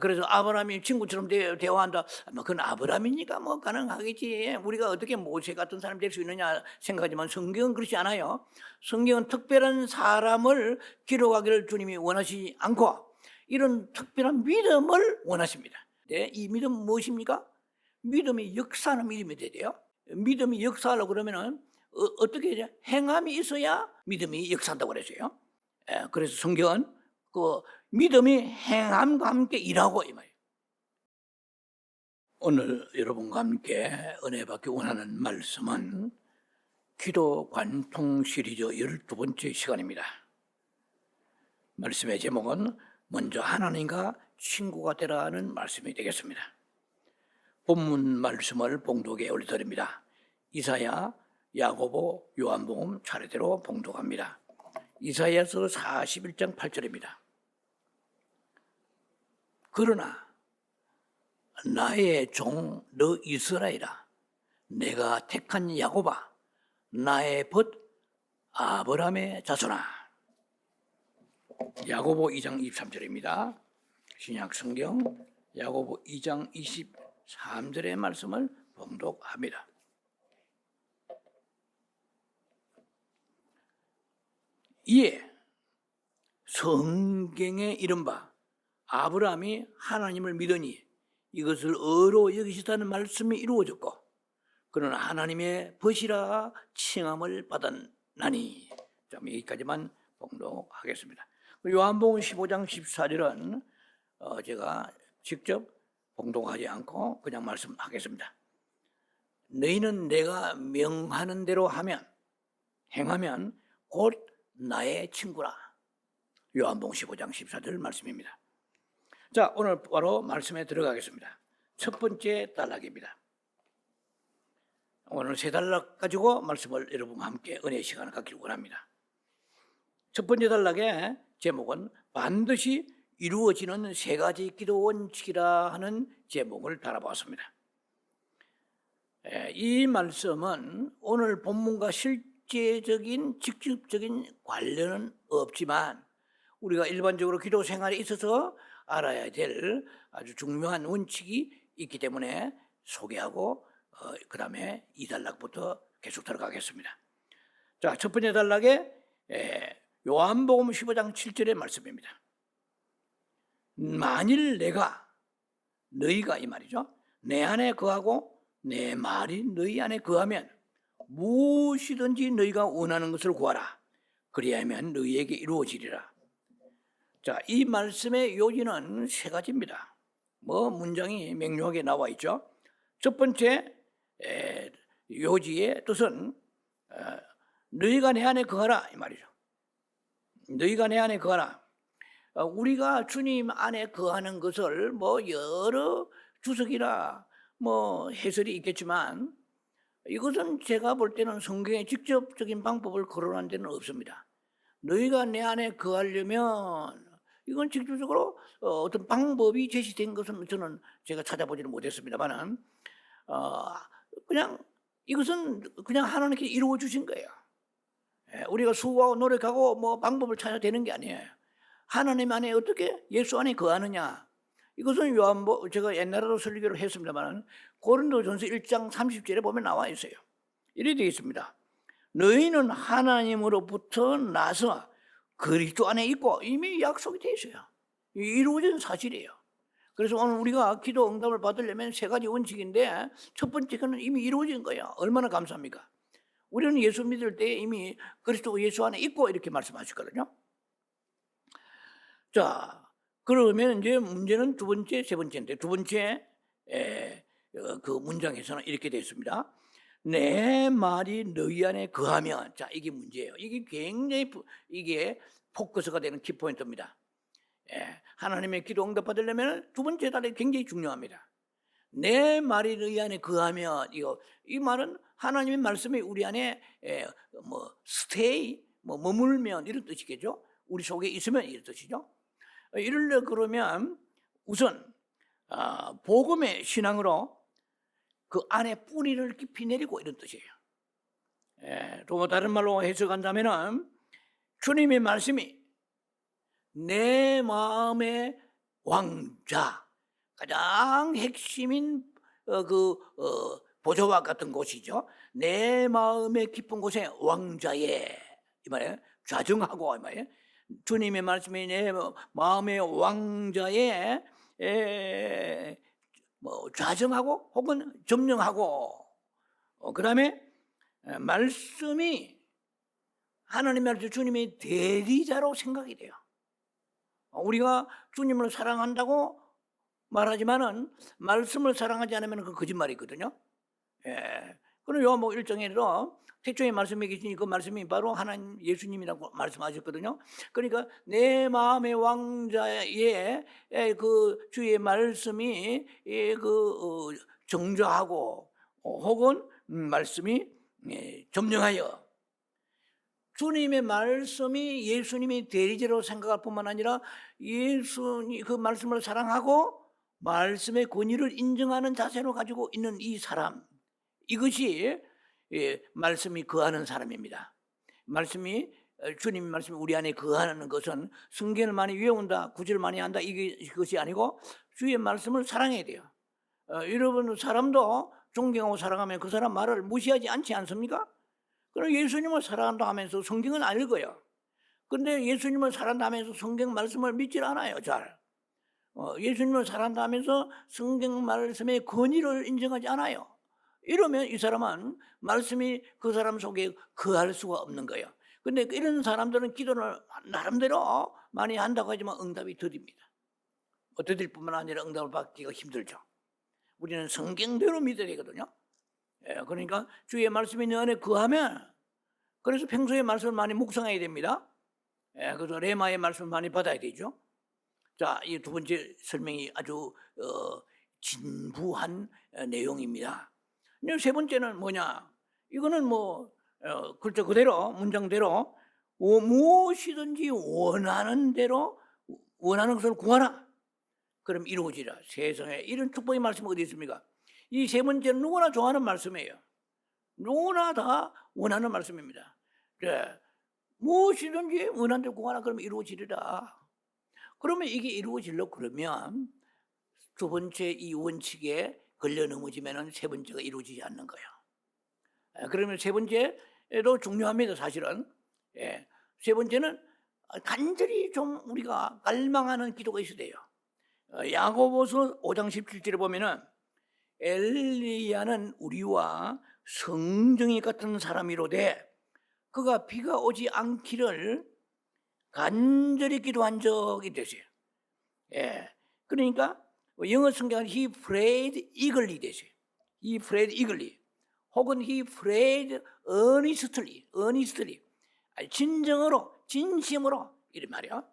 그래서 아브라함이 친구처럼 대화한다. 뭐 그건 아브라함이니까 뭐 가능하겠지. 우리가 어떻게 모세 같은 사람 될 수 있느냐 생각하지만 성경은 그렇지 않아요. 성경은 특별한 사람을 기록하기를 주님이 원하시지 않고 이런 특별한 믿음을 원하십니다. 네, 이 믿음 무엇입니까? 믿음이 역사하는 믿음이 돼야 돼요. 믿음이 역사하려고 그러면은 어떻게 해야 돼? 행함이 있어야 믿음이 역사한다고 그랬어요. 그래서 성경은 그 믿음이 행함과 함께 일하고 이 말이에요. 오늘 여러분과 함께 은혜 받기 원하는 말씀은 기도 관통 시리즈 12번째 시간입니다. 말씀의 제목은 먼저 하나님과 친구가 되라는 말씀이 되겠습니다. 본문 말씀을 봉독에 올려드립니다. 이사야, 야고보, 요한복음 차례대로 봉독합니다. 이사야서 41장 8절입니다. 그러나 나의 종 너 이스라엘아, 내가 택한 야곱아, 나의 벗 아브라함의 자손아. 야고보 2장 23절입니다. 신약 성경 야고보 2장 23절의 말씀을 봉독합니다. 이에 성경에 이른바 아브라함이 하나님을 믿으니 이것을 의로 여기시다는 말씀이 이루어졌고 그는 하나님의 벗이라 칭함을 받았나니. 여기까지만 봉독하겠습니다. 요한복음 15장 14절은 제가 직접 봉독하지 않고 그냥 말씀하겠습니다. 너희는 내가 명하는 대로 행하면 곧 나의 친구라. 요한복음 15장 14절 말씀입니다. 자, 오늘 바로 말씀에 들어가겠습니다. 첫 번째 단락입니다. 오늘 세 단락 가지고 말씀을 여러분과 함께 은혜의 시간을 갖기를 원합니다. 첫 번째 단락의 제목은 반드시 이루어지는 세 가지 기도 원칙이라 하는 제목을 달아보았습니다. 이 말씀은 오늘 본문과 실제적인 직접적인 관련은 없지만 우리가 일반적으로 기도 생활에 있어서 알아야 될 아주 중요한 원칙이 있기 때문에 소개하고 그 다음에 이 단락부터 계속 들어가겠습니다. 자, 첫 번째 단락에 요한복음 15장 7절의 말씀입니다. 만일 너희가 이 말이죠. 내 안에 거하고 내 말이 너희 안에 거하면 무엇이든지 너희가 원하는 것을 구하라. 그리하면 너희에게 이루어지리라. 자, 이 말씀의 요지는 세 가지입니다. 문장이 명료하게 나와 있죠. 첫 번째 요지의 뜻은 너희가 내 안에 거하라 이 말이죠. 너희가 내 안에 거하라. 우리가 주님 안에 거하는 것을 여러 주석이나 해설이 있겠지만 이것은 제가 볼 때는 성경에 직접적인 방법을 거론한 데는 없습니다. 너희가 내 안에 거하려면 이건 직접적으로 어떤 방법이 제시된 것은 저는 제가 찾아보지는 못했습니다만 그냥 이것은 그냥 하나님께 이루어 주신 거예요. 우리가 수고하고 노력하고 방법을 찾아야 되는 게 아니에요. 하나님 안에 어떻게 예수 안에 거하느냐. 이것은 제가 옛날에도 설교를 했습니다만 고린도전서 1장 30절에 보면 나와 있어요. 이래 되어 있습니다. 너희는 하나님으로부터 나서 그리스도 안에 있고 이미 약속이 되어 있어요. 이루어진 사실이에요. 그래서 오늘 우리가 기도 응답을 받으려면 세 가지 원칙인데 첫 번째는 이미 이루어진 거예요. 얼마나 감사합니까? 우리는 예수 믿을 때 이미 그리스도 예수 안에 있고 이렇게 말씀하셨거든요. 자, 그러면 이제 문제는 두 번째, 세 번째인데 두 번째 그 문장에서는 이렇게 되어 있습니다. 내 말이 너희 안에 거하면, 자, 이게 문제예요. 이게 굉장히 이게 포커스가 되는 키포인트입니다. 하나님의 기도 응답 받으려면 두 번째 단락이 굉장히 중요합니다. 내 말이 너희 안에 거하면, 이 말은 하나님의 말씀이 우리 안에 스테이, 머물면 이런 뜻이겠죠. 우리 속에 있으면 이런 뜻이죠. 이러려 그러면 우선 복음의 신앙으로 그 안에 뿌리를 깊이 내리고 이런 뜻이에요. 또 다른 말로 해석한다면 주님의 말씀이 내 마음에 왕좌, 가장 핵심인 보좌와 같은 곳이죠. 내 마음의 깊은 곳에 왕좌에, 이 말에 좌정하고, 이 말에 주님의 말씀이 내 마음의 왕좌에 좌정하고 혹은 점령하고, 그 다음에 말씀이 하나님의 말씀, 주님의 대리자로 생각이 돼요. 우리가 주님을 사랑한다고 말하지만은 말씀을 사랑하지 않으면 그 거짓말이거든요. 그럼 요한복음 1장에도 태초에 말씀이 계시니 그 말씀이 바로 하나님 예수님이라고 말씀하셨거든요. 그러니까 내 마음의 왕자에 그 주의 말씀이 정죄하고 혹은 말씀이 점령하여, 주님의 말씀이 예수님이 대리자로 생각할 뿐만 아니라 예수님 그 말씀을 사랑하고 말씀의 권위를 인정하는 자세로 가지고 있는 이 사람, 이것이 말씀이 거하는 사람입니다. 말씀이, 주님 말씀이 우리 안에 거하는 것은 성경을 많이 외운다, 구절을 많이 한다, 이것이 아니고 주의 말씀을 사랑해야 돼요. 여러분, 사람도 존경하고 사랑하면 그 사람 말을 무시하지 않지 않습니까? 그럼 예수님을 사랑한다 하면서 성경은 안 읽어요. 그런데 예수님을 사랑한다 하면서 성경 말씀을 믿질 않아요, 잘. 예수님을 사랑한다 하면서 성경 말씀의 권위를 인정하지 않아요. 이러면 이 사람은 말씀이 그 사람 속에 거할 수가 없는 거예요. 그런데 이런 사람들은 기도를 나름대로 많이 한다고 하지만 응답이 더딥니다. 더딜 뿐만 아니라 응답을 받기가 힘들죠. 우리는 성경대로 믿어야 되거든요. 그러니까 주의 말씀이 내 안에 거하면, 그래서 평소에 말씀을 많이 묵상해야 됩니다. 그래서 레마의 말씀을 많이 받아야 되죠. 자, 이 두 번째 설명이 아주 진부한 내용입니다. 세 번째는 뭐냐? 이거는 글자 그대로, 문장대로 무엇이든지 원하는 대로 원하는 것을 구하라, 그럼 이루어지라. 세상에 이런 축복의 말씀이 어디 있습니까? 이 세 번째는 누구나 좋아하는 말씀이에요. 누구나 다 원하는 말씀입니다. 무엇이든지 원하는 대로 구하라, 그러면 이루어지리라. 그러면 이게 이루어지려고 그러면 두 번째 이 원칙에 걸려 넘어지면 세 번째가 이루어지지 않는 거예요. 그러면 세 번째도 중요합니다, 사실은. 세 번째는 간절히 좀 우리가 갈망하는 기도가 있어야 돼요. 야고보서 5장 17절에 보면은 엘리야는 우리와 성정이 같은 사람이로되 그가 비가 오지 않기를 간절히 기도한 적이 되세요. 그러니까 영어 성경은 he prayed eagerly 되세요. he prayed eagerly 혹은 he prayed earnestly 진정으로, 진심으로, 이런 말이야.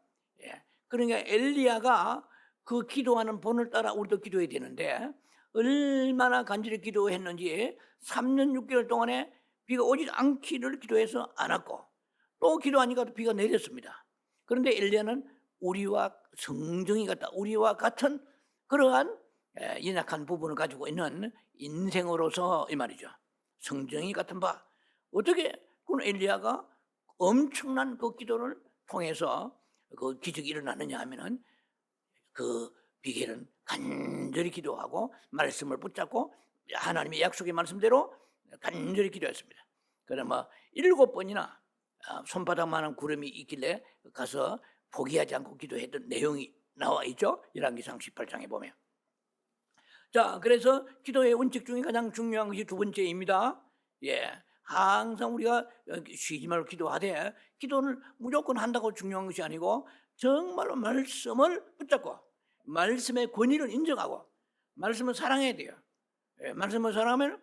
그러니까 엘리야가 그 기도하는 본을 따라 우리도 기도해야 되는데 얼마나 간절히 기도했는지 3년 6개월 동안에 비가 오지 않기를 기도해서 안 왔고, 또 기도하니까 비가 내렸습니다. 그런데 엘리야는 우리와 성정이 같다, 우리와 같은 그러한 연약한 부분을 가지고 있는 인생으로서 이 말이죠. 성정이 같은 바. 어떻게 그 엘리야가 엄청난 그 기도를 통해서 그 기적이 일어나느냐 하면은 그 비결은 간절히 기도하고 말씀을 붙잡고 하나님의 약속의 말씀대로 간절히 기도했습니다. 그러면 7번이나 손바닥만한 구름이 있길래 가서 포기하지 않고 기도했던 내용이 나와 있죠. 열왕기상 18장에 보면. 자, 그래서 기도의 원칙 중에 가장 중요한 것이 두 번째입니다. 항상 우리가 쉬지 말고 기도하되, 기도를 무조건 한다고 중요한 것이 아니고 정말로 말씀을 붙잡고 말씀의 권위를 인정하고 말씀을 사랑해야 돼요. 말씀을 사랑하면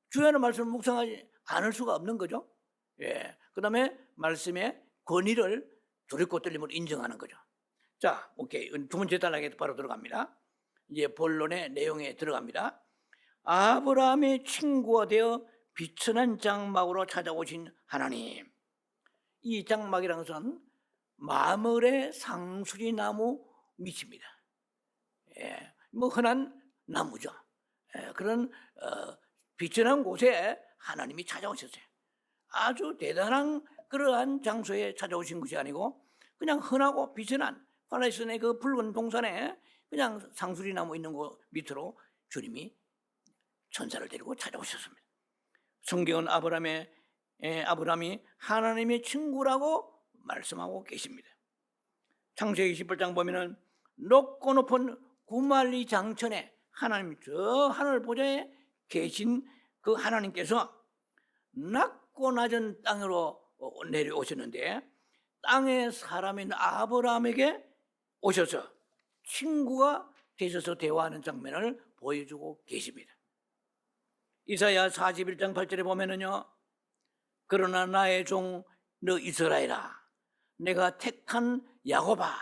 주야는 말씀을 묵상하지 않을 수가 없는 거죠. 그 다음에 말씀의 권위를 두렵고 떨림으로 인정하는 거죠. 자, 오케이. 두 번째 단락에 바로 들어갑니다. 이제 본론의 내용에 들어갑니다. 아브라함의 친구가 되어 비천한 장막으로 찾아오신 하나님. 이 장막이라는 것은 마물의 상수리 나무 밑입니다. 흔한 나무죠. 그런 비천한 곳에 하나님이 찾아오셨어요. 아주 대단한 그러한 장소에 찾아오신 것이 아니고 그냥 흔하고 비천한 팔레스타인의 그 붉은 동산에 그냥 상수리 나무 있는 곳 밑으로 주님이 천사를 데리고 찾아오셨습니다. 성경은 아브라함이 하나님의 친구라고 말씀하고 계십니다. 창세기 18장 보면은 높고 높은 구말리 장천에 하나님 저 하늘 보좌에 계신 그 하나님께서 낮고 낮은 땅으로 내려오셨는데 땅에 사람인 아브라함에게 오셔서 친구가 되셔서 대화하는 장면을 보여주고 계십니다. 이사야 41장 8절에 보면은요, 그러나 나의 종 너 이스라엘아, 내가 택한 야곱아,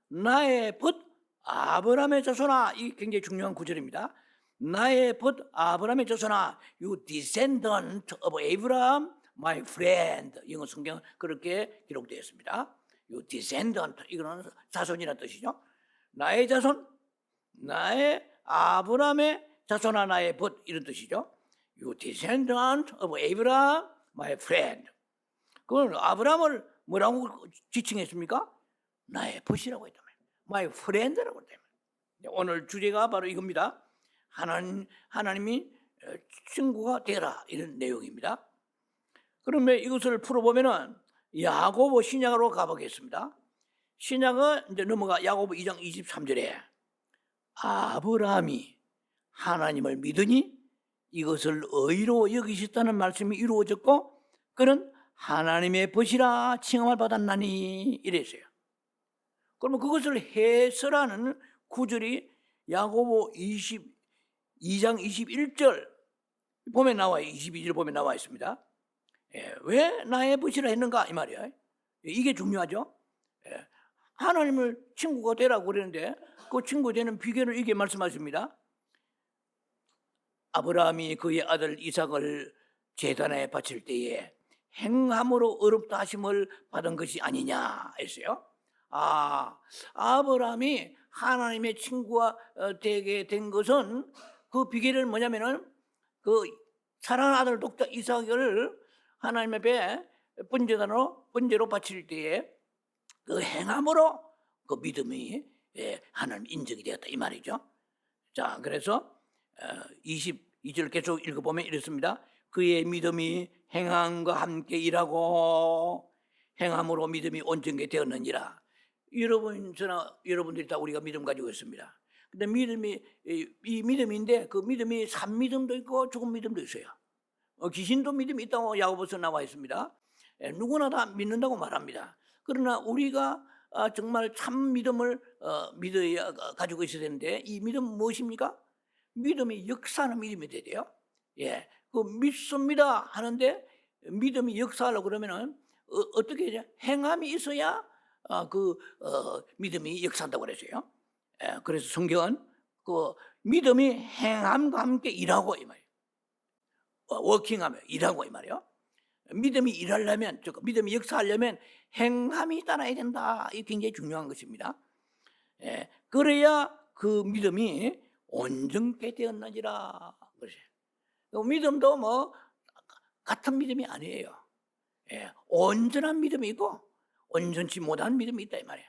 나의 벗 아브라함의 자손아. 이 굉장히 중요한 구절입니다. 나의 벗 아브라함의 자손아, you descendant of Abraham, my friend. 영어 성경은 그렇게 기록되어 있습니다. you descendant, 이거는 자손이라는 뜻이죠. 나의 자손, 나의 아브라함의 자손아, 나의 벗, 이런 뜻이죠. you descendant of Abraham, my friend. 그건 아브라함을 뭐라고 지칭했습니까? 나의 벗이라고 했단 말이에요. My friend라고 했단 말이에요. 오늘 주제가 바로 이겁니다. 하나님이 친구가 되라, 이런 내용입니다. 그러면 이것을 풀어보면은 야고보 신약으로 가보겠습니다. 신약은 이제 넘어가 야고보 2장 23절에 아브라함이 하나님을 믿으니 이것을 의로 여기셨다는 말씀이 이루어졌고 그는 하나님의 벗이라 칭함을 받았나니 이랬어요. 그러면 그것을 해설하는 구절이 야고보 2장 21절 보면 나와요. 22절 보면 나와 있습니다. 왜 나의 벗이라 했는가 이 말이에요. 이게 중요하죠. 하나님을 친구가 되라고 그러는데 그 친구 되는 비결을 이게 말씀하십니다. 아브라함이 그의 아들 이삭을 제단에 바칠 때에 행함으로 어렵다 하심을 받은 것이 아니냐 했어요. 아브라함이 하나님의 친구가 되게 된 것은 그 비결은 뭐냐면은 그 사랑하는 아들 독자 이삭을 하나님 앞에 번제로 바칠 때에 그 행함으로 그 믿음이 하나님 인정이 되었다 이 말이죠. 자, 그래서 22절 계속 읽어보면 이렇습니다. 그의 믿음이 행함과 함께 일하고 행함으로 믿음이 온전히 되었느니라. 여러분들이 다 우리가 믿음 가지고 있습니다. 근데 이 믿음인데 그 믿음이 산 믿음도 있고 죽은 믿음도 있어요. 귀신도 믿음이 있다고 야고보서 나와 있습니다. 누구나 다 믿는다고 말합니다. 그러나 우리가 정말 참 믿음을 믿어야 가지고 있어야 되는데 이 믿음 무엇입니까? 믿음이 역사하는 믿음이 돼야 돼요. 그 믿습니다 하는데 믿음이 역사하려고 그러면은 어떻게 해야 돼? 행함이 있어야 믿음이 역사한다고 그랬어요. 그래서 성경은 그 믿음이 행함과 함께 일하고 이 말이에요. 워킹하며 일하고 이 말이에요. 믿음이 일하려면, 믿음이 역사하려면 행함이 따라야 된다. 이게 굉장히 중요한 것입니다. 그래야 그 믿음이 온전케 되었느니라. 믿음도 뭐 같은 믿음이 아니에요. 온전한 믿음이 있고 온전치 못한 믿음이 있다 이 말이에요.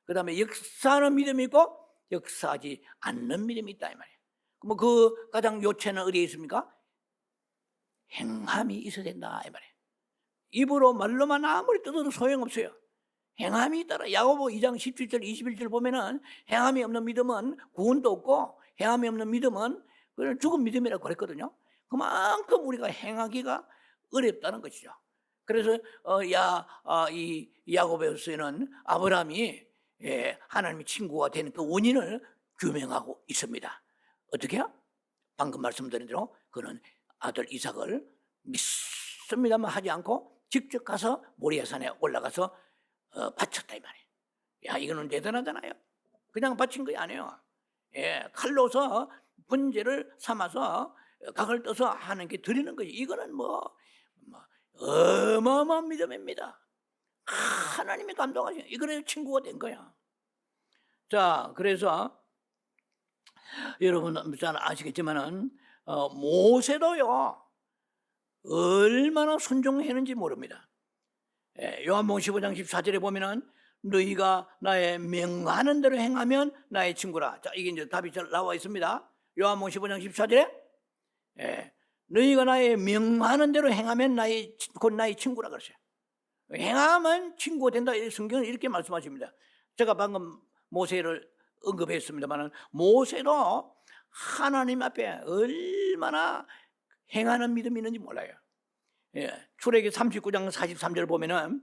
그 다음에 역사하는 믿음이 있고 역사하지 않는 믿음이 있다 이 말이에요. 그럼 그 가장 요체는 어디에 있습니까? 행함이 있어야 된다 이 말이에요. 입으로 말로만 아무리 뜯어도 소용없어요. 행함이 있더라. 야고보 2장 17절 21절 보면은 행함이 없는 믿음은 구원도 없고 행함이 없는 믿음은 그냥 죽은 믿음이라고 그랬거든요. 그만큼 우리가 행하기가 어렵다는 것이죠. 그래서 이 야고보서에는 아브라함이 하나님의 친구가 되는 그 원인을 규명하고 있습니다. 어떻게요? 방금 말씀드린 대로 그는 아들 이삭을 믿습니다만 하지 않고 직접 가서 모리아산에 올라가서 바쳤다 이 말이에요. 이거는 대단하잖아요. 그냥 바친 거 아니에요. 칼로서 번제를 삼아서 각을 떠서 하나님께 드리는 거지. 이거는 어마어마한 믿음입니다. 하나님이 감동하시는 이거는 친구가 된 거야. 자, 그래서 여러분 잘 아시겠지만은 모세도요 얼마나 순종했는지 모릅니다. 요한복음 15장 14절에 보면은 너희가 나의 명하는 대로 행하면 나의 친구라. 자, 이게 이제 답이 나와 있습니다. 요한복음 15장 14절에 예, 너희가 나의 명하는 대로 행하면 곧 나의 친구라 그러세요. 행하면 친구가 된다. 성경은 이렇게 말씀하십니다. 제가 방금 모세를 언급했습니다만 모세도 하나님 앞에 얼마나 행하는 믿음이 있는지 몰라요. 예, 출애기 39장 43절 보면은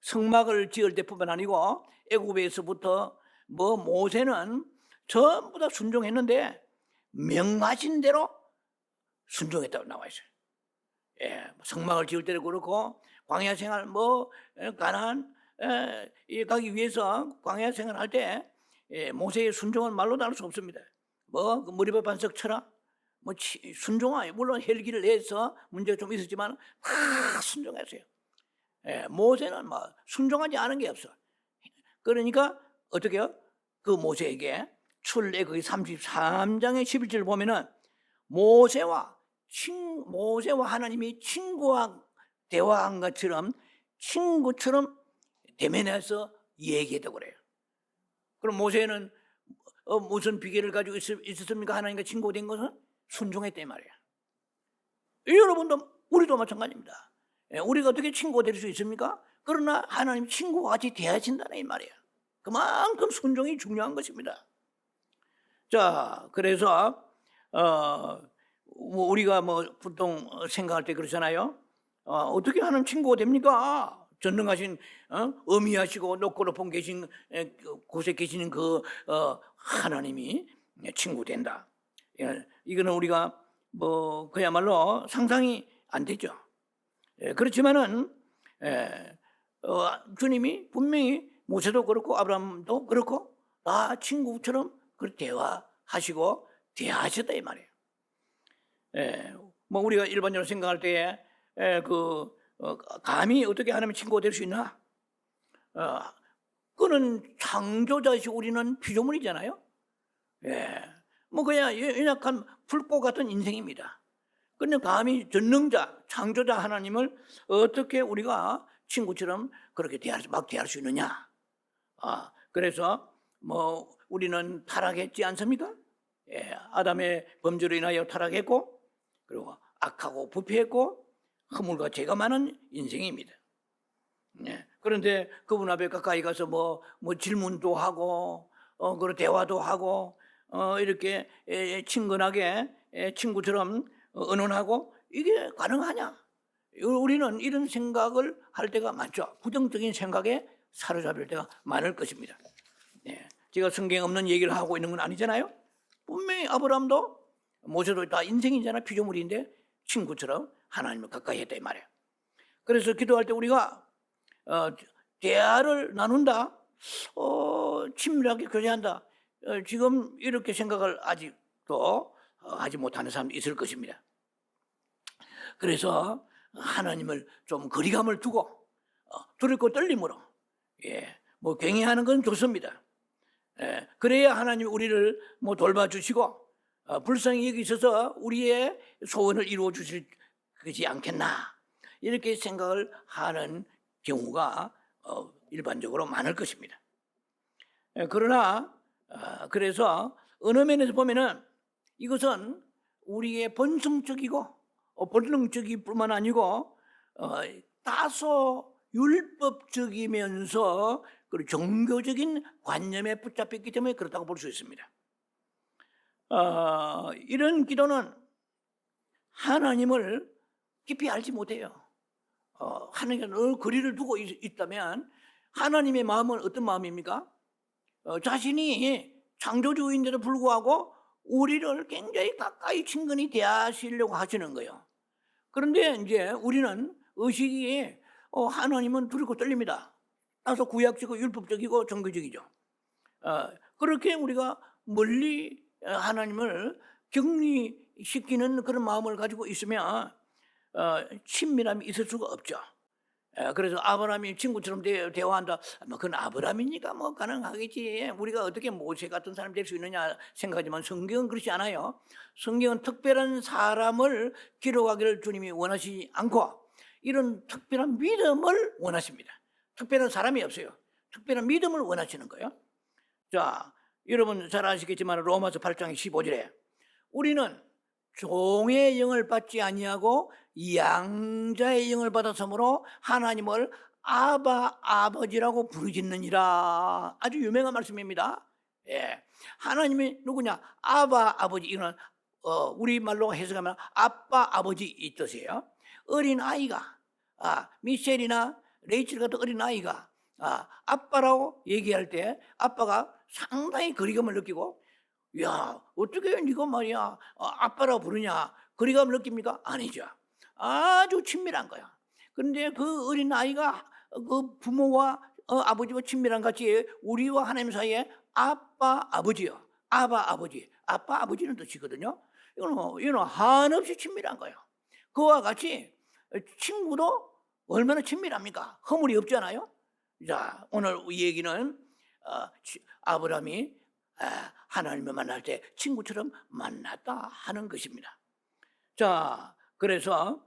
성막을 지을 때뿐만 아니고 애굽에서부터 모세는 전부 다 순종했는데 명하신 대로 순종했다고 나와 있어요. 예, 성막을 지을 때도 그렇고 광야 생활 가나안 가기 위해서 광야 생활할 때 모세의 순종은 말로도 할 수 없습니다. 그 머리뼈 반석 쳐라. 순종하요. 물론 헬기를 내서 문제가 좀 있었지만 다 순종했어요. 모세는 순종하지 않은 게 없어. 그러니까 어떻게요? 그 모세에게 출애굽기 33장의 11절 보면은 모세와 하나님이 친구와 대화한 것처럼 친구처럼 대면해서 얘기했다고 그래요. 그럼 모세는 무슨 비결을 가지고 있었습니까? 하나님과 친구가 된 것은 순종했단 말이에요. 여러분도 우리도 마찬가지입니다. 우리가 어떻게 친구가 될 수 있습니까? 그러나 하나님 친구와 같이 대하신다는 이 말이에요. 그만큼 순종이 중요한 것입니다. 자, 그래서 우리가 보통 생각할 때 그러잖아요. 어떻게 하나님 친구가 됩니까? 전능하신 어미하시고 높고 높은 계신 곳에 계시는 그 하나님이 친구 된다. 이거는 우리가 그야말로 상상이 안 되죠. 그렇지만은 주님이 분명히 모세도 그렇고 아브라함도 그렇고 다 친구처럼 대화하시고 대하셨다 이 말이에요. 우리가 일반적으로 생각할 때에 감히 어떻게 하나님 친구가 될 수 있나? 그는 창조자이시 우리는 피조물이잖아요. 그냥 연약한 불꽃 같은 인생입니다. 그런데 감히 전능자, 창조자 하나님을 어떻게 우리가 친구처럼 그렇게 대할 수 있느냐? 그래서 우리는 타락했지 않습니까? 아담의 범죄로 인하여 타락했고, 그리고 악하고 부패했고, 허물과 죄가 많은 인생입니다. 그런데 그분 앞에 가까이 가서 질문도 하고, 그리고 대화도 하고, 이렇게 친근하게 친구처럼 언언하고 이게 가능하냐? 우리는 이런 생각을 할 때가 많죠. 부정적인 생각에 사로잡힐 때가 많을 것입니다. 제가 성경에 없는 얘기를 하고 있는 건 아니잖아요. 분명히 아브라함도 모세도 다 인생이잖아. 피조물인데 친구처럼 하나님을 가까이 했다 이 말이에요. 그래서 기도할 때 우리가 대화를 나눈다, 친밀하게 교제한다. 지금 이렇게 생각을 아직도 하지 못하는 사람이 있을 것입니다. 그래서 하나님을 좀 거리감을 두고 두렵고 떨림으로 경외하는 건 좋습니다. 그래야 하나님 우리를 돌봐주시고 불쌍히 여기셔서 우리의 소원을 이루어 주실 것이 않겠나 이렇게 생각을 하는 경우가 일반적으로 많을 것입니다. 그러나 그래서 어느 면에서 보면은 이것은 우리의 본성적이고 본능적일 뿐만 아니고 다소 율법적이면서 그리고 종교적인 관념에 붙잡혔기 때문에 그렇다고 볼 수 있습니다. 이런 기도는 하나님을 깊이 알지 못해요. 하나님과 늘 거리를 두고 있다면 하나님의 마음은 어떤 마음입니까? 자신이 창조주인데도 불구하고 우리를 굉장히 가까이 친근히 대하시려고 하시는 거예요. 그런데 이제 우리는 의식이 하나님은 두렵고 떨립니다. 따라서 구약적이고 율법적이고 종교적이죠. 그렇게 우리가 멀리 하나님을 격리시키는 그런 마음을 가지고 있으면 친밀함이 있을 수가 없죠. 그래서 아브라함이 친구처럼 대화한다. 그건 아브라함이니까 가능하겠지. 우리가 어떻게 모세 같은 사람이 될 수 있느냐 생각하지만 성경은 그렇지 않아요. 성경은 특별한 사람을 기록하기를 주님이 원하시지 않고 이런 특별한 믿음을 원하십니다. 특별한 사람이 없어요. 특별한 믿음을 원하시는 거예요. 자, 여러분 잘 아시겠지만 로마서 8장 15절에 우리는 종의 영을 받지 아니하고 양자의 영을 받았으므로 하나님을 아바 아버지라고 부르짖느니라. 아주 유명한 말씀입니다. 예, 하나님이 누구냐? 아바 아버지. 이거는 우리말로 해석하면 아빠 아버지 이 뜻이에요. 어린 아이가 미셸이나 레이첼 같은 어린 아이가 아빠라고 얘기할 때 아빠가 상당히 거리감을 느끼고, 야, 어떻게 네가 말이야 아빠라고 부르냐, 거리감을 느낍니까? 아니죠. 아주 친밀한 거야. 그런데 그 어린 아이가 그 부모와 아버지와 친밀한 같이 우리와 하나님 사이에 아빠 아버지요, 아바 아버지, 아빠 아버지는 뜻이거든요. 이거는 한없이 친밀한 거예요. 그와 같이 친구도 얼마나 친밀합니까? 허물이 없잖아요. 자, 오늘 이 얘기는 아브라함이 하나님을 만날 때 친구처럼 만났다 하는 것입니다. 자, 그래서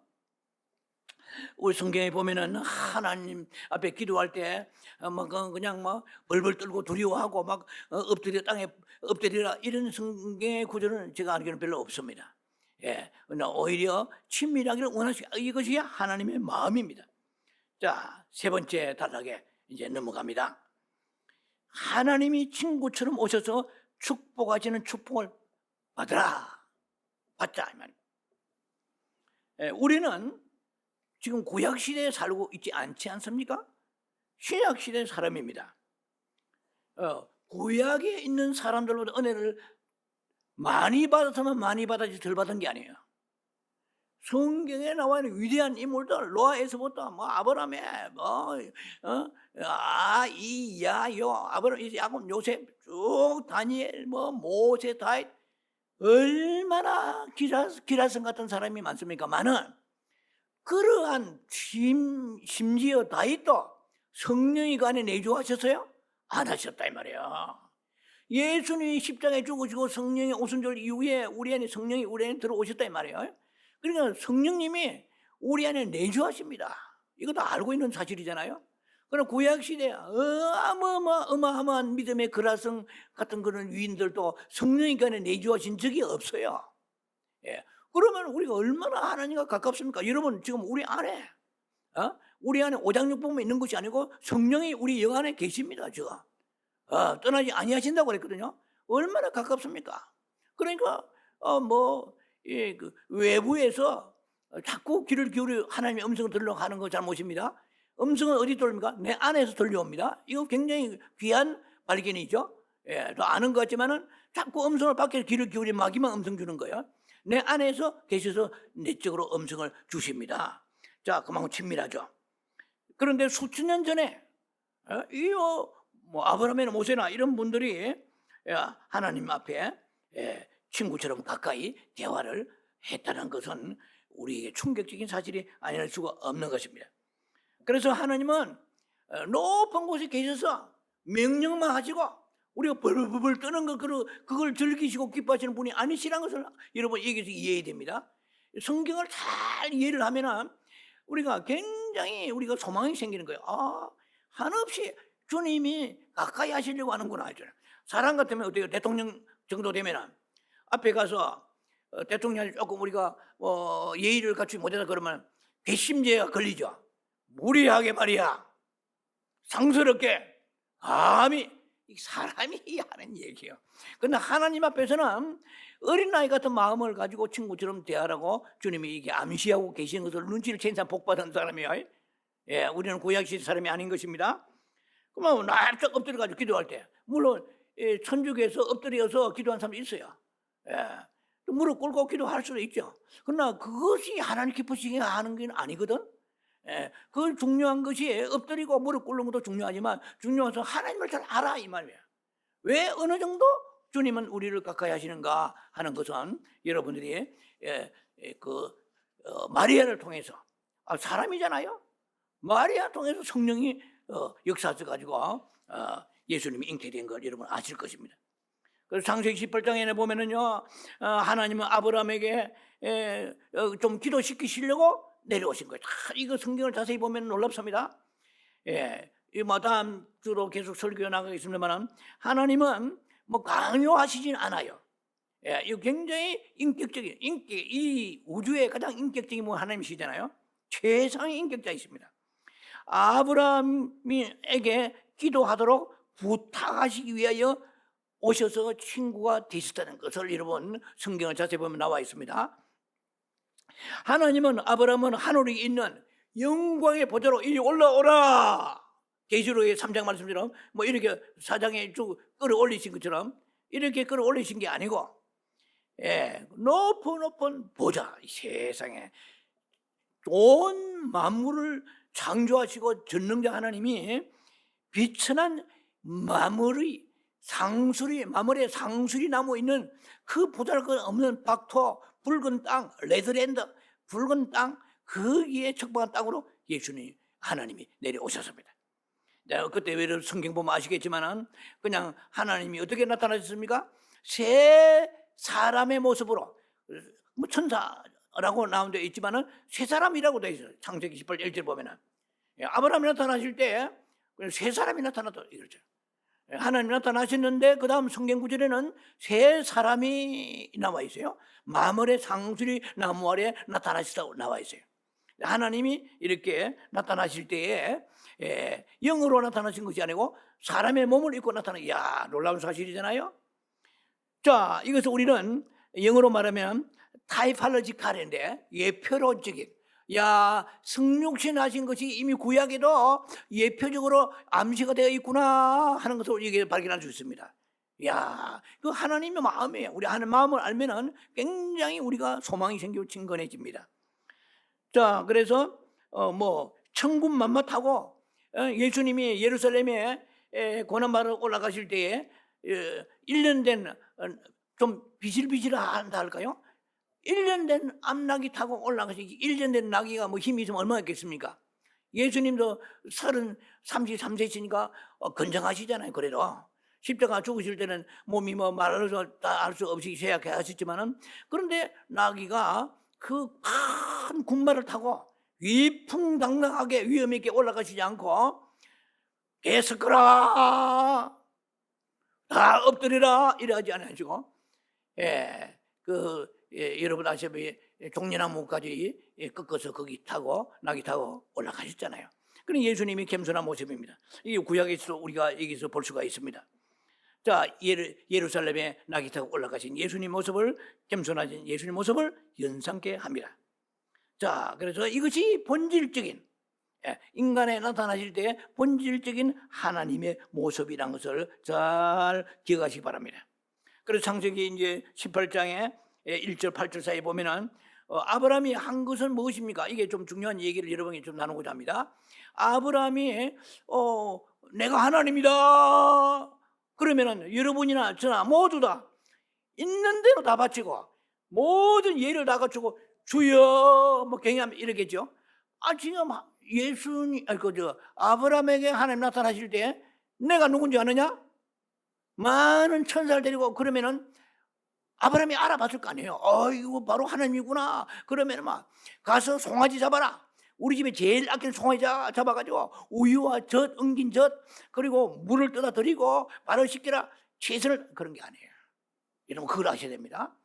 우리 성경에 보면은 하나님 앞에 기도할 때 그냥 벌벌 떨고 두려워하고 엎드려 땅에 엎드리라 이런 성경의 구절은 제가 알기로는 별로 없습니다. 예, 오히려 친밀하기를 원하시고 이것이 하나님의 마음입니다. 자, 세 번째 단락에 이제 넘어갑니다. 하나님이 친구처럼 오셔서 축복하시는 축복을 받자 이 말입니다. 예, 우리는 지금 구약 시대에 살고 있지 않지 않습니까? 신약 시대의 사람입니다. 구약에 있는 사람들보다 은혜를 많이 받았으면 많이 받았지 덜 받은 게 아니에요. 성경에 나와 있는 위대한 인물들, 노아에서부터 아브라함의 아브라함, 야곱, 요셉, 쭉 다니엘, 모세, 다윗, 얼마나 기라성 같은 사람이 많습니까? 많은 그러한 심지어 다윗도 성령이 그 안에 내주하셨어요? 안 하셨다 이 말이에요. 예수님이 십자가에 죽으시고 성령의 오순절 이후에 우리 안에 성령이 우리 안에 들어오셨다 이 말이에요. 그러니까 성령님이 우리 안에 내주하십니다. 이것도 알고 있는 사실이잖아요. 그러나 구약시대에 어마어마한 믿음의 그라성 같은 그런 위인들도 성령이 그 안에 내주하신 적이 없어요. 예. 그러면 우리가 얼마나 하나님과 가깝습니까? 여러분 지금 우리 안에 오장육부만 있는 것이 아니고 성령이 우리 영 안에 계십니다. 지금 떠나지 아니하신다고 그랬거든요. 얼마나 가깝습니까? 그러니까 그 외부에서 자꾸 귀를 기울여 하나님의 음성을 들으려고 하는 거 잘못입니다. 음성은 어디 들립니까? 내 안에서 들려옵니다. 이거 굉장히 귀한 발견이죠. 예, 더 아는 것 같지만은 자꾸 음성을 밖에서 귀를 기울이면 마귀만 음성 주는 거예요. 내 안에서 계셔서 내적으로 음성을 주십니다. 자, 그만큼 친밀하죠. 그런데 수천 년 전에 아브라함이나 모세나 이런 분들이 하나님 앞에 친구처럼 가까이 대화를 했다는 것은 우리에게 충격적인 사실이 아닐 수가 없는 것입니다. 그래서 하나님은 높은 곳에 계셔서 명령만 하시고 우리가 벌벌 떠는 그걸 즐기시고 기뻐하시는 분이 아니시라는 것을 여러분 여기서 이해해야 됩니다. 성경을 잘 이해를 하면은 우리가 굉장히 우리가 소망이 생기는 거예요. 한없이 주님이 가까이 하시려고 하는구나. 사람 같으면 어때요? 대통령 정도 되면은 앞에 가서 대통령이 조금 우리가 예의를 갖추지 못해서 그러면 괘씸죄가 걸리죠. 무리하게 말이야, 상스럽게 감히 사람이 하는 얘기예요. 그런데 하나님 앞에서는 어린아이 같은 마음을 가지고 친구처럼 대하라고 주님이 이게 암시하고 계시는 것을 눈치를 챈 사람 복받은 사람이에요. 예, 우리는 구약시대 사람이 아닌 것입니다. 그러면 납작 엎드려가지고 기도할 때 물론 천주교에서 엎드려서 기도하는 사람이 있어요. 예, 무릎 꿇고 기도할 수도 있죠. 그러나 그것이 하나님 기쁘시게 하는 게 아니거든. 예, 그 중요한 것이 엎드리고 무릎 꿇는 것도 중요하지만 중요한 것은 하나님을 잘 알아 이 말이에요. 왜 어느 정도 주님은 우리를 가까이 하시는가 하는 것은 여러분들이 마리아를 통해서 사람이잖아요. 마리아 통해서 성령이 역사하셔 가지고 예수님이 잉태된 걸 여러분 아실 것입니다. 그래서 창세기 18장에 보면은요, 하나님은 아브라함에게 좀 기도시키시려고 내려오신 거예요. 이거 성경을 자세히 보면 놀랍습니다. 예, 다음 주로 계속 설교 나가겠습니다만, 하나님은 뭐 강요하시진 않아요. 예, 이거 굉장히 인격적인 이 우주의 가장 인격적인 분 하나님이시잖아요. 최상의 인격자이십니다. 아브라함에게 기도하도록 부탁하시기 위하여 오셔서 친구가 되셨다는 것을 여러분 성경을 자세히 보면 나와 있습니다. 하나님은 아브라함은 하늘에 있는 영광의 보좌로 이리 올라오라. 계시록의 3장 말씀처럼 뭐 이렇게 4장에 쭉 끌어올리신 것처럼 이렇게 끌어올리신 게 아니고, 예, 높은 보좌, 세상에 온 만물을 창조하시고 전능자 하나님이 비천한 마물의 상수리 나무 있는 그 보잘것 없는 박토, 붉은 땅, 레드랜드, 붉은 땅, 거기에 척박한 땅으로 예수님 하나님이 내려오셨습니다. 내가 그때 왜 성경 보면 아시겠지만은 그냥 하나님이 어떻게 나타나셨습니까? 새 사람의 모습으로, 뭐 천사라고 나온 데 있지만은 새 사람이라고 되어 있어요. 창세기 18장 1절 보면은 아브라함이 나타나실 때 새 사람이 나타났다 이거죠. 하나님 나타나셨는데 그 다음 성경 구절에는 새 사람이 나와 있어요. 마물의 상수리 나무 아래 나타나시다고 나와 있어요. 하나님이 이렇게 나타나실 때에 영으로 나타나신 것이 아니고 사람의 몸을 입고 나타나는, 이야, 놀라운 사실이잖아요. 자, 이것을 우리는 영어로 말하면 타이팔로지칼인데 예표론적인, 야, 성육신 하신 것이 이미 구약에도 예표적으로 암시가 되어 있구나 하는 것을 여기에 발견할 수 있습니다. 야, 그 하나님의 마음이에요. 우리 하나님의 마음을 알면은 굉장히 우리가 소망이 생기고 친근해집니다. 자, 그래서 뭐 천군만마타고 예수님이 예루살렘에 고난받으러 올라가실 때에 1년 된 좀 비실비실한다 할까요? 1년 된 암나귀 타고 올라가시기, 1년 된 나귀가 뭐 힘이 있으면 얼마나 있겠습니까? 예수님도 33세시니까 건장하시잖아요. 그래도 십자가 죽으실 때는 몸이 뭐 말할 수 없이 쇠약해 하셨지만은, 그런데 나귀가 그 큰 군마를 타고 위풍당당하게 위험 있게 올라가시지 않고 계속거라 다 엎드리라 이래 하지 않으시고, 여러분 아시다시피 종려나무까지 꺾어서 거기 타고 나귀 타고 올라가셨잖아요. 그럼 예수님이 겸손한 모습입니다. 이 구약에서 우리가 여기서 볼 수가 있습니다. 자, 예루살렘에 나귀 타고 올라가신 예수님 모습을, 겸손하신 예수님 모습을 연상케 합니다. 자, 그래서 이것이 본질적인, 인간에 나타나실 때 본질적인 하나님의 모습이라는 것을 잘 기억하시기 바랍니다. 그래서 창세기 이제 18장에 1절 8절 사이에 보면은 아브라함이 한 것은 무엇입니까? 이게 좀 중요한 얘기를 여러분이 좀 나누고자 합니다. 아브라함이 내가 하나님이다 그러면은 여러분이나 저나 모두 다 있는 대로 다 바치고 모든 예를 다 갖추고 주여 뭐 경외하면 이러겠죠. 지금 예수님 아브라함에게 하나님 나타나실 때 내가 누군지 아느냐? 많은 천사를 데리고 그러면은 아브라함이 알아봤을 거 아니에요. 이거 바로 하나님이구나. 그러면 막 가서 송아지 잡아라. 우리 집에 제일 아끼는 송아지 잡아가지고 우유와 젖, 엉긴 젖, 그리고 물을 떠다 드리고 발을 씻기라. 최선을, 그런 게 아니에요. 여러분 그걸 아셔야 됩니다.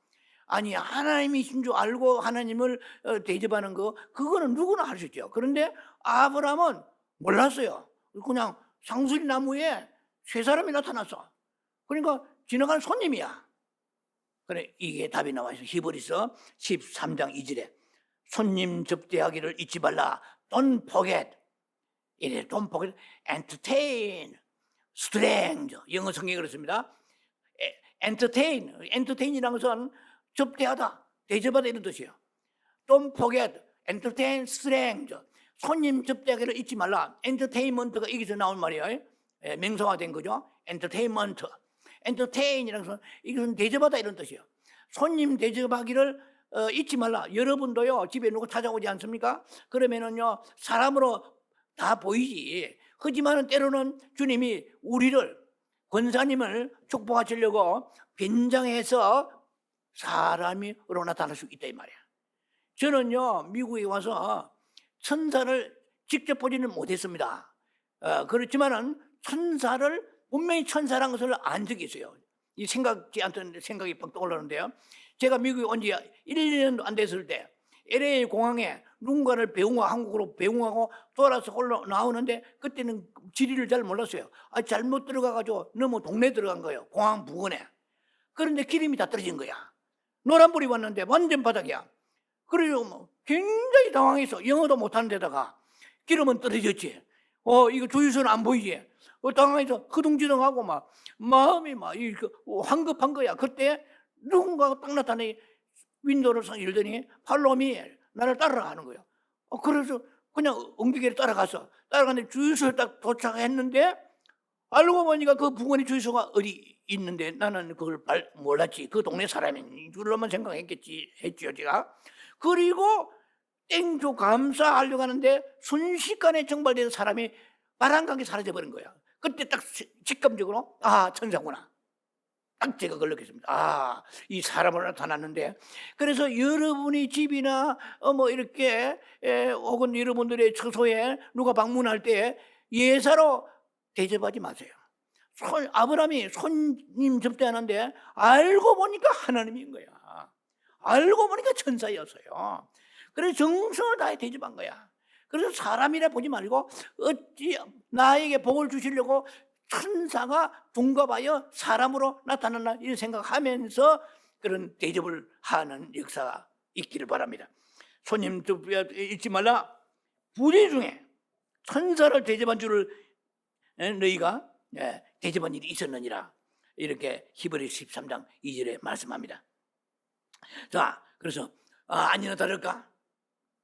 아니, 하나님이신 줄 알고 하나님을 대접하는 거, 그거는 누구나 할 수 있죠. 그런데 아브라함은 몰랐어요. 그냥 상수리 나무에 세 사람이 나타났어. 그러니까 지나가는 손님이야. 그래, 이게 답이 나와 있어. 히브리서 13장 2절에 손님 접대하기를 잊지 말라. Don't forget. 이래, don't forget. Entertain. Strange. 영어 성경이 그렇습니다. Entertain. Entertain이라는 것은 접대하다, 대접하다 이런 뜻이에요. Don't forget. Entertain. Strange. 손님 접대하기를 잊지 말라. Entertainment가 여기서 나온 말이에요. 명사화된 거죠. Entertainment. Entertain이라는 것은 이것은 대접하다 이런 뜻이에요. 손님 대접하기를 잊지 말라. 여러분도요 집에 누구 찾아오지 않습니까? 그러면은요 사람으로 다 보이지. 하지만은 때로는 주님이 우리를, 권사님을 축복하시려고 변장해서 사람으로 나타날 수 있다 이 말이야. 저는요 미국에 와서 천사를 직접 보지는 못했습니다. 그렇지만은 천사를 분명히 천사란 것을 안 적이 있어요. 이 생각지 않던 생각이 빡 떠오르는데요. 제가 미국에 온 지 1, 2년도 안 됐을 때 LA 공항에 누군가를 한국으로 배웅하고 돌아서 나오는데 그때는 지리를 잘 몰랐어요. 잘못 들어가가지고 너무 동네 들어간 거예요. 공항 부근에. 그런데 기름이 다 떨어진 거야. 노란불이 왔는데 완전 바닥이야. 그래서 뭐 굉장히 당황해서 영어도 못하는 데다가 기름은 떨어졌지. 이거 주유소는 안 보이지. 당황해서 허둥지둥하고 막 마음이 막 황급한 거야. 그때 누군가가 딱 나타나니 윈도우를 열더니 팔로미 나를 따라가는 거예요. 그래서 그냥 엉비기를 따라갔는데 주유소에 딱 도착했는데 알고 보니까 그 부근에 주유소가 어디 있는데 나는 그걸 몰랐지. 그 동네 사람인 줄로만 했죠 제가. 그리고 땡초 감사하려고 하는데 순식간에 정발된 사람이 바람감에 사라져버린 거야. 그때 딱 직감적으로 천사구나. 딱 제가 그걸 느꼈습니다. 이 사람으로 나타났는데. 그래서 여러분이 집이나 뭐 이렇게 혹은 여러분들의 처소에 누가 방문할 때 예사로 대접하지 마세요. 아브라함이 손님 접대하는데 알고 보니까 하나님인 거야. 알고 보니까 천사였어요. 그래서 정성을 다해 대접한 거야. 그래서 사람이라 보지 말고 어찌 나에게 복을 주시려고 천사가 둔갑하여 사람으로 나타났나 이런 생각하면서 그런 대접을 하는 역사가 있기를 바랍니다. 손님 잊지 말라. 부재 중에 천사를 대접한 줄을 너희가 대접한 일이 있었느니라. 이렇게 히브리 13장 2절에 말씀합니다. 자, 그래서 아니나 다를까?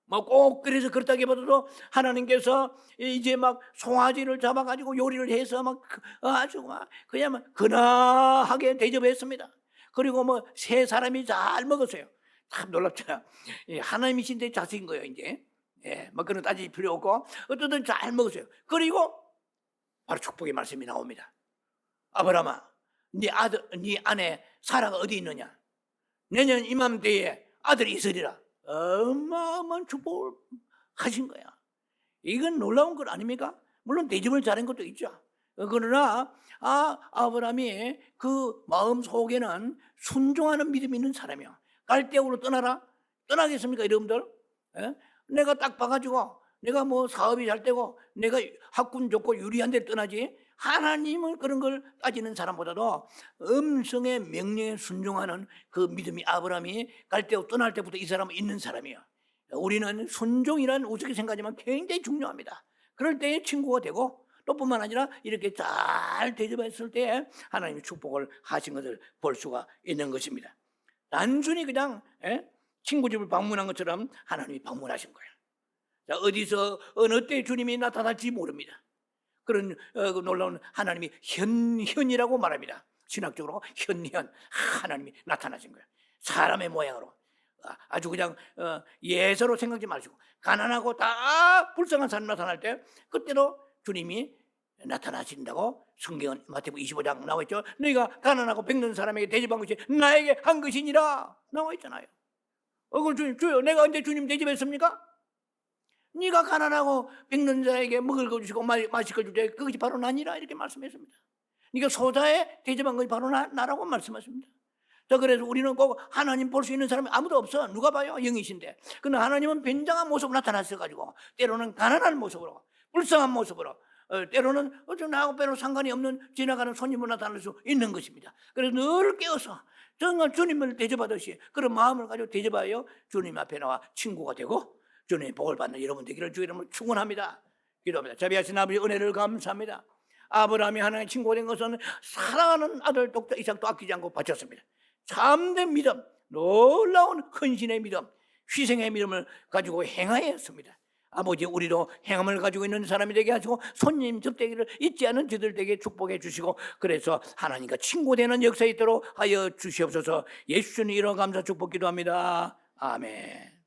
뭐 꼭 그래서 그렇다기보다도 하나님께서 이제 막 송아지를 잡아가지고 요리를 해서 막 아주 막 그냥 막 근하하게 대접했습니다. 그리고 뭐 세 사람이 잘 먹었어요. 참 놀랍잖아. 하나님이신데 자식인 거예요 이제. 뭐 그런 따질 필요 없고 어쨌든 잘 먹었어요. 그리고 바로 축복의 말씀이 나옵니다. 아브라함아, 네 아내 사라가 어디 있느냐? 내년 이맘때에 아들이 있으리라. 어마어마한 축복을 하신 거야. 이건 놀라운 것 아닙니까? 물론 대접을 잘한 것도 있죠. 그러나 아브라함이 그 마음 속에는 순종하는 믿음이 있는 사람이야. 갈대아우로 떠나라. 떠나겠습니까 여러분들? 내가 딱 봐가지고 내가 뭐 사업이 잘 되고 내가 학군 좋고 유리한 데 떠나지, 하나님은 그런 걸 따지는 사람보다도 음성의 명령에 순종하는 그 믿음이 아브라함이 갈대아 떠날 때부터 이 사람은 있는 사람이에요. 우리는 순종이라는 우습게 생각하지만 굉장히 중요합니다. 그럴 때 친구가 되고 또 뿐만 아니라 이렇게 잘 대접했을 때 하나님이 축복을 하신 것을 볼 수가 있는 것입니다. 단순히 그냥 친구 집을 방문한 것처럼 하나님이 방문하신 거예요. 자, 어디서 어느 때 주님이 나타날지 모릅니다. 그런 놀라운 하나님이 현이라고 말합니다. 신학적으로 현현, 하나님이 나타나신 거예요. 사람의 모양으로. 아주 그냥 예서로 생각지 마시고 가난하고 다 불쌍한 사람 나타날 때 그때도 주님이 나타나신다고 성경은 마태복음 25장 나와 있죠. 너희가 가난하고 병든 사람에게 대접한 것이 나에게 한 것이니라 나와 있잖아요. 그걸 주여 내가 언제 주님 대접했습니까? 네가 가난하고 병든 자에게 먹을 거 주시고 마실 거 주되 그것이 바로 나니라 이렇게 말씀했습니다. 네가 소자에 대접한 것이 바로 나라고 말씀하십니다. 자, 그래서 우리는 꼭 하나님 볼 수 있는 사람이 아무도 없어. 누가 봐요? 영이신데. 근데 하나님은 변장한 모습으로 나타나셔가지고 때로는 가난한 모습으로, 불쌍한 모습으로, 때로는 나하고 별로 상관이 없는 지나가는 손님으로 나타날 수 있는 것입니다. 그래서 늘 깨어서 정말 주님을 대접하듯이 그런 마음을 가지고 대접하여 주님 앞에 나와 친구가 되고 주님의 복을 받는 여러분 되기를 주의 이름으로 축원합니다. 기도합니다. 자비하신 아버지 은혜를 감사합니다. 아브라함이 하나님의 친구가 된 것은 사랑하는 아들 독자 이삭도 아끼지 않고 바쳤습니다. 참된 믿음, 놀라운 헌신의 믿음, 희생의 믿음을 가지고 행하였습니다. 아버지, 우리도 행함을 가지고 있는 사람이 되게 하시고 손님 접대기를 잊지 않은 저들 되게 축복해 주시고 그래서 하나님과 친구 되는 역사에 있도록 하여 주시옵소서. 예수님 이름 감사 축복 기도합니다. 아멘.